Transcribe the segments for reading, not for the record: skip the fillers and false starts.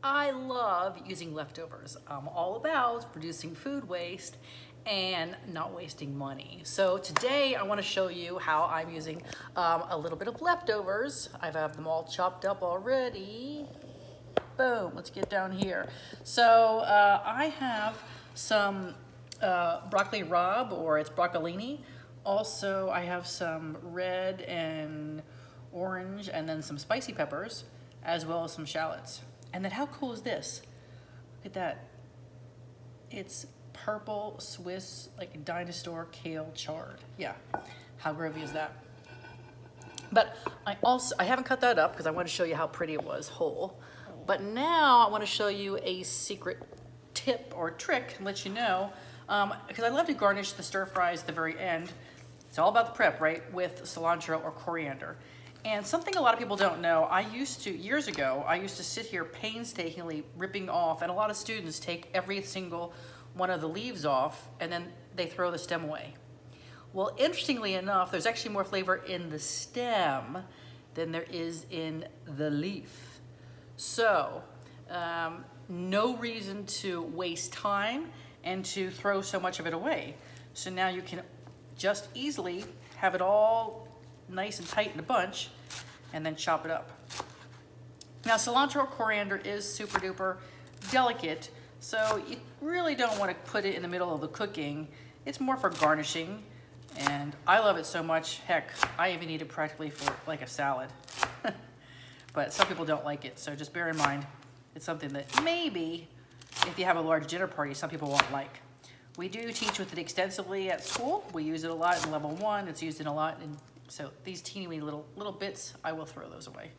I love using leftovers. I'm all about reducing food waste and not wasting money. So today I want to show you how I'm using a little bit of leftovers. I have them all chopped up already. Boom, let's get down here. So I have some broccoli rabe, or it's broccolini. Also, I have some red and orange and then some spicy peppers, as well as some shallots. And then how cool is this? Look at that. It's purple Swiss, like dinosaur kale chard. Yeah, how groovy is that? But I haven't cut that up because I want to show you how pretty it was whole. But now I want to show you a secret tip or trick and let you know, because I love to garnish the stir fries at the very end. It's all about the prep, right? With cilantro or coriander. And something a lot of people don't know, years ago, I used to sit here painstakingly ripping off, and a lot of students take every single one of the leaves off and then they throw the stem away. Well, interestingly enough, there's actually more flavor in the stem than there is in the leaf. So, no reason to waste time and to throw so much of it away. So now you can just easily have it all nice and tight in a bunch and then chop it up. Now, cilantro or coriander is super duper delicate, so you really don't want to put it in the middle of the cooking. It's more for garnishing, and I love it so much. Heck, I even eat it practically for like a salad. But some people don't like it, so just bear in mind, it's something that maybe if you have a large dinner party, some people won't like. We do teach with it extensively at school. We use it a lot in level 1. It's used in a lot, and so these teeny weeny little bits, I will throw those away.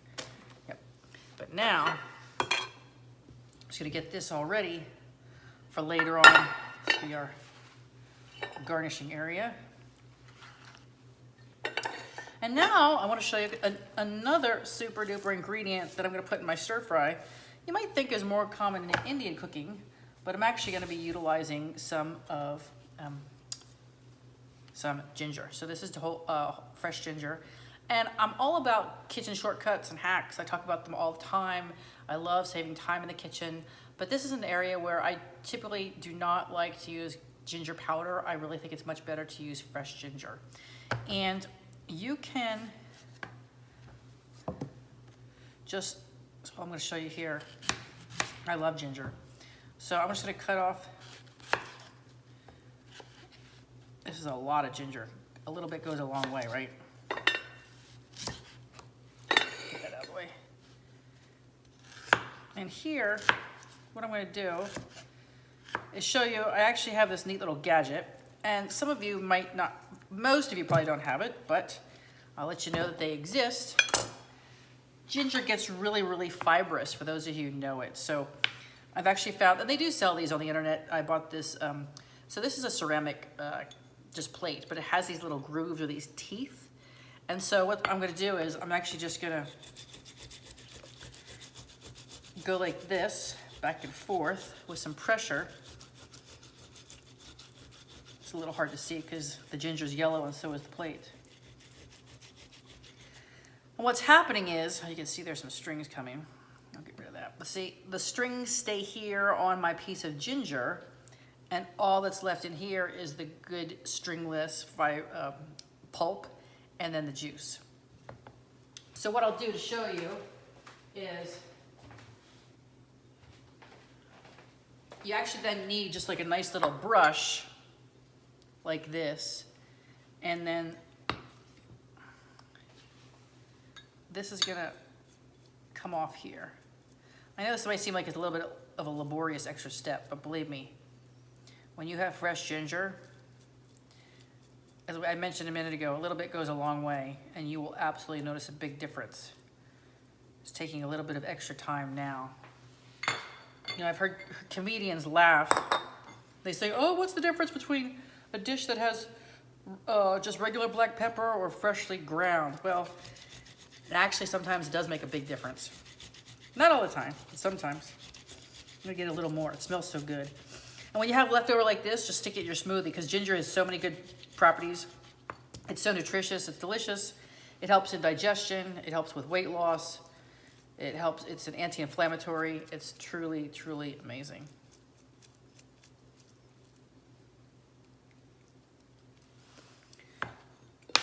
Yep. But now, I'm just gonna get this all ready for later on. This will be our garnishing area. And now I want to show you another super duper ingredient that I'm going to put in my stir fry. You might think is more common in Indian cooking, but I'm actually going to be utilizing some ginger. So this is the whole fresh ginger. And I'm all about kitchen shortcuts and hacks. I talk about them all the time. I love saving time in the kitchen, but this is an area where I typically do not like to use ginger powder. I really think it's much better to use fresh ginger. And you can so I'm going to show you here. I love ginger. So I'm just going to cut off. This is a lot of ginger. A little bit goes a long way, right? Get that out of the way. And here, what I'm going to do is show you, I actually have this neat little gadget, and some of you might not, most of you probably don't have it, but I'll let you know that they exist. Ginger gets really, really fibrous, for those of you who know it. So I've actually found, and they do sell these on the internet. I bought this, so this is a ceramic just plate, but it has these little grooves or these teeth. And so what I'm gonna do is I'm actually just gonna go like this, back and forth with some pressure. It's a little hard to see because the ginger's yellow and so is the plate. And what's happening is, you can see there's some strings coming. I'll get rid of that. But see, the strings stay here on my piece of ginger, and all that's left in here is the good stringless pulp and then the juice. So what I'll do to show you is, you actually then need just like a nice little brush like this, and then this is gonna come off here. I know this might seem like it's a little bit of a laborious extra step, but believe me, when you have fresh ginger, as I mentioned a minute ago, a little bit goes a long way, and you will absolutely notice a big difference. It's taking a little bit of extra time now. You know, I've heard comedians laugh. They say, oh, what's the difference between a dish that has just regular black pepper or freshly ground? Well, it actually sometimes does make a big difference. Not all the time, but sometimes. I'm gonna get a little more. It smells so good. And when you have leftover like this, just stick it in your smoothie, because ginger has so many good properties. It's so nutritious, it's delicious. It helps in digestion, it helps with weight loss. It helps, it's an anti-inflammatory. It's truly, truly amazing.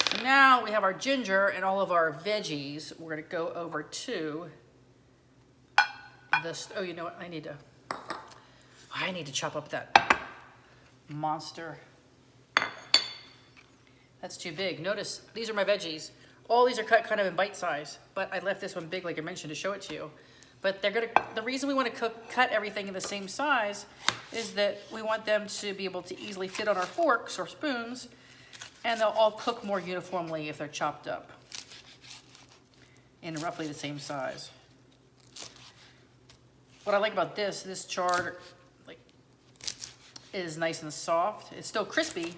So now we have our ginger and all of our veggies. We're gonna go over to this. Oh, you know what? I need to chop up that monster. That's too big. Notice these are my veggies. All these are cut kind of in bite size, but I left this one big like I mentioned to show it to you. But the reason we want to cut everything in the same size is that we want them to be able to easily fit on our forks or spoons, and they'll all cook more uniformly if they're chopped up in roughly the same size. What I like about this chard is nice and soft. It's still crispy,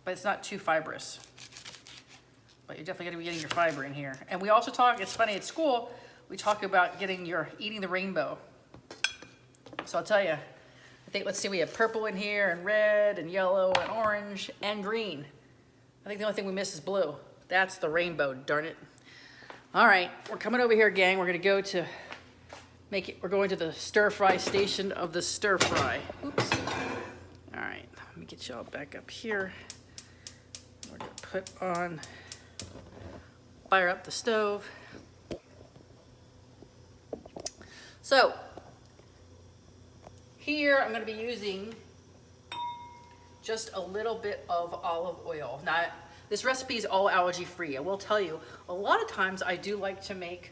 but it's not too fibrous. But you're definitely gonna be getting your fiber in here. And we also talk, it's funny, at school, we talk about eating the rainbow. So I'll tell you, let's see, we have purple in here, and red, and yellow, and orange, and green. I think the only thing we miss is blue. That's the rainbow, darn it. All right, we're coming over here, gang. We're we're going to the stir fry station of the stir fry. Oops. All right, let me get y'all back up here. We're gonna fire up the stove. So here I'm going to be using just a little bit of olive oil. Now this recipe is all allergy free. I will tell you, a lot of times I do like to make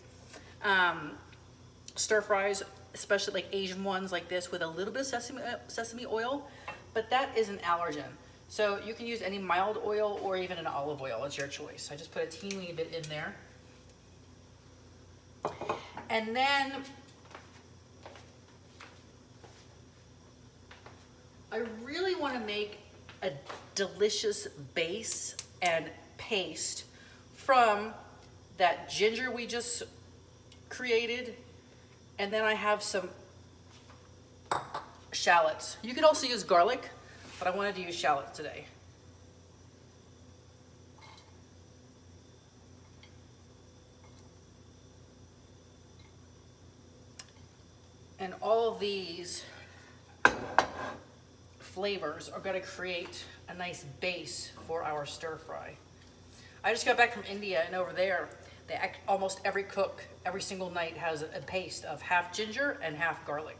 stir fries, especially like Asian ones like this, with a little bit of sesame oil, but that is an allergen. So you can use any mild oil or even an olive oil. It's your choice. I just put a teeny bit in there. And then I really want to make a delicious base and paste from that ginger we just created. And then I have some shallots. You could also use garlic, but I wanted to use shallots today. And all of these flavors are going to create a nice base for our stir fry. I just got back from India, and over there, almost every cook, every single night has a paste of half ginger and half garlic.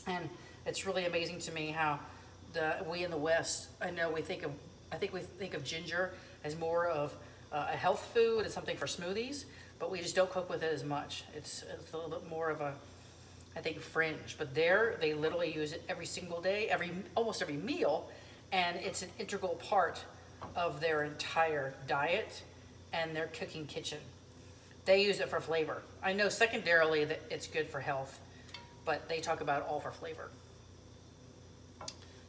And it's really amazing to me how we in the West, I think we think of ginger as more of a health food and something for smoothies, but we just don't cook with it as much. It's a little bit more of I think fringe. But they literally use it every single day, almost every meal, and it's an integral part of their entire diet and their cooking kitchen. They use it for flavor. I know secondarily that it's good for health, but they talk about it all for flavor.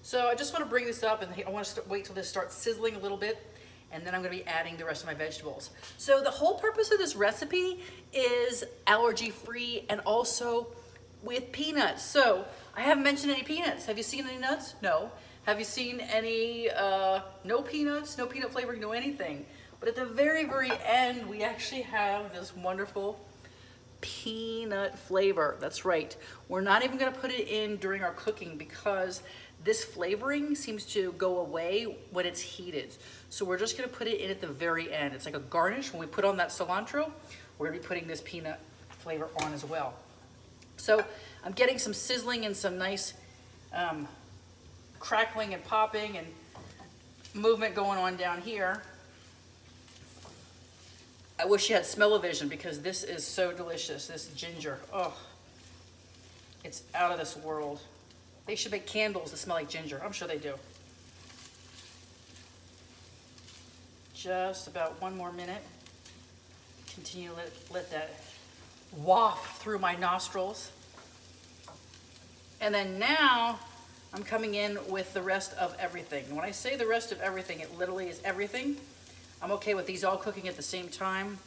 So I just want to bring this up, and I want to wait till this starts sizzling a little bit, and then I'm going to be adding the rest of my vegetables. So the whole purpose of this recipe is allergy-free and also with peanuts. So I haven't mentioned any peanuts. Have you seen any nuts? No. Have you seen any no peanuts, no peanut flavoring, no anything? But at the very, very end, we actually have this wonderful peanut flavor. That's right. We're not even going to put it in during our cooking because this flavoring seems to go away when it's heated. So we're just going to put it in at the very end. It's like a garnish. When we put on that cilantro, we're going to be putting this peanut flavor on as well. So I'm getting some sizzling and some nice crackling and popping and movement going on down here. I wish you had smell-o-vision because this is so delicious, this ginger. Oh, it's out of this world. They should make candles that smell like ginger. I'm sure they do. Just about one more minute. Continue to let that waft through my nostrils. And then now I'm coming in with the rest of everything. And when I say the rest of everything, it literally is everything. I'm okay with these all cooking at the same time.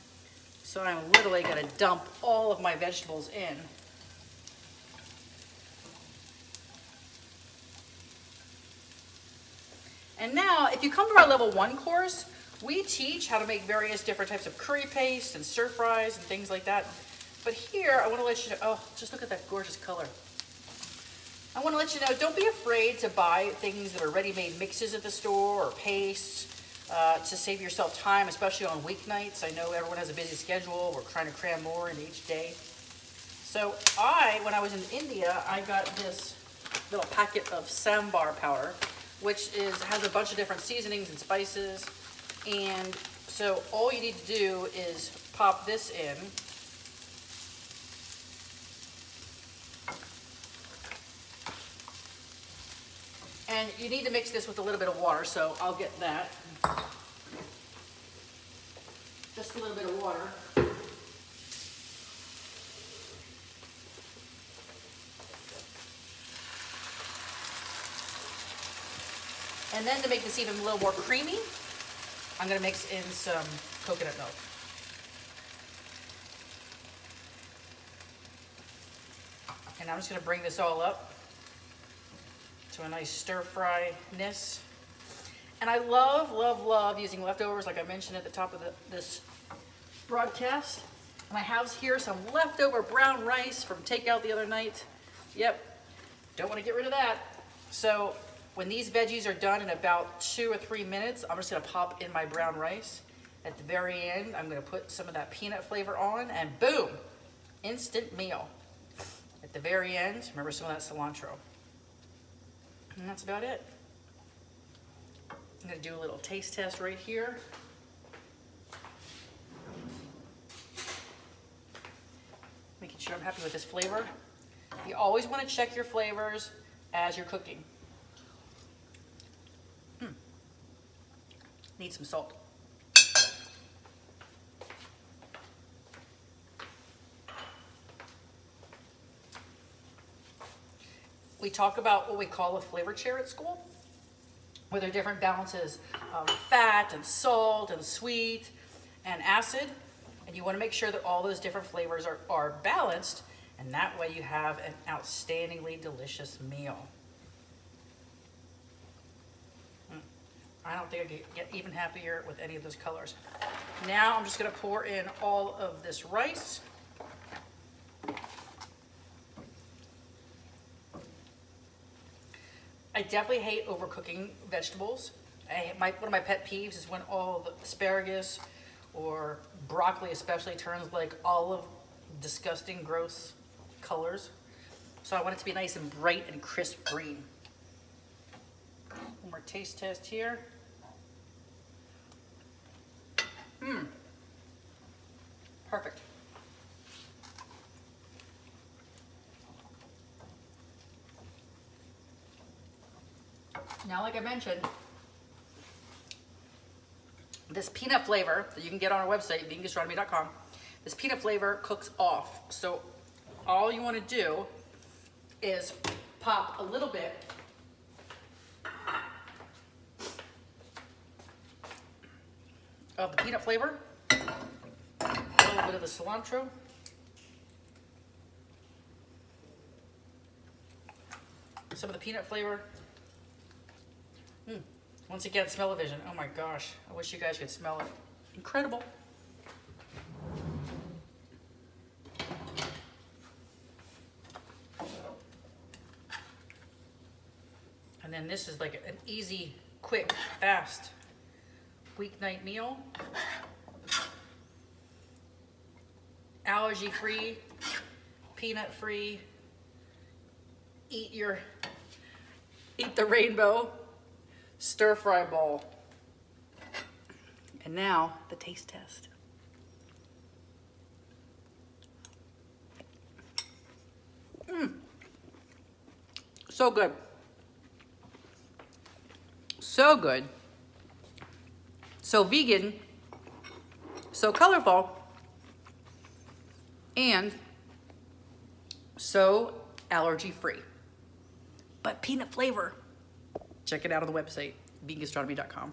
So I'm literally gonna dump all of my vegetables in. And now, if you come to our level 1 course, we teach how to make various different types of curry paste and stir fries and things like that. But here, I want to let you know, oh, just look at that gorgeous color. I want to let you know, don't be afraid to buy things that are ready-made mixes at the store or pastes to save yourself time, especially on weeknights. I know everyone has a busy schedule. We're trying to cram more into each day. So when I was in India, I got this little packet of sambar powder, which has a bunch of different seasonings and spices. And so all you need to do is pop this in. And you need to mix this with a little bit of water, so I'll get that. Just a little bit of water. And then to make this even a little more creamy, I'm going to mix in some coconut milk. And I'm just going to bring this all up to a nice stir-fry-ness. And I love, love, love using leftovers, like I mentioned at the top of this broadcast. And I have here some leftover brown rice from takeout the other night. Yep, don't want to get rid of that. So when these veggies are done in about 2 or 3 minutes, I'm just going to pop in my brown rice. At the very end, I'm going to put some of that peanut flavor on, and boom, instant meal. At the very end, remember some of that cilantro. And that's about it. I'm going to do a little taste test right here. Making sure I'm happy with this flavor. You always want to check your flavors as you're cooking. Need some salt. We talk about what we call a flavor chair at school, where there are different balances of fat and salt and sweet and acid. And you want to make sure that all those different flavors are balanced, and that way you have an outstandingly delicious meal. I don't think I could get even happier with any of those colors. Now I'm just going to pour in all of this rice. I definitely hate overcooking vegetables. One of my pet peeves is when all the asparagus or broccoli especially turns like olive, disgusting, gross colors. So I want it to be nice and bright and crisp green. One more taste test here. Perfect. Now, like I mentioned, this peanut flavor that you can get on our website, vegangastronomy.com, this peanut flavor cooks off. So all you want to do is pop a little bit of the peanut flavor, a little bit of the cilantro, some of the peanut flavor. Once again, smell-o-vision. Oh my gosh, I wish you guys could smell it. Incredible. And then this is like an easy, quick, fast weeknight meal. Allergy-free, peanut-free. Eat the rainbow stir-fry bowl. And now the taste test. So good. So good. So vegan, so colorful, and so allergy-free. But peanut flavor. Check it out on the website, vegangastronomy.com.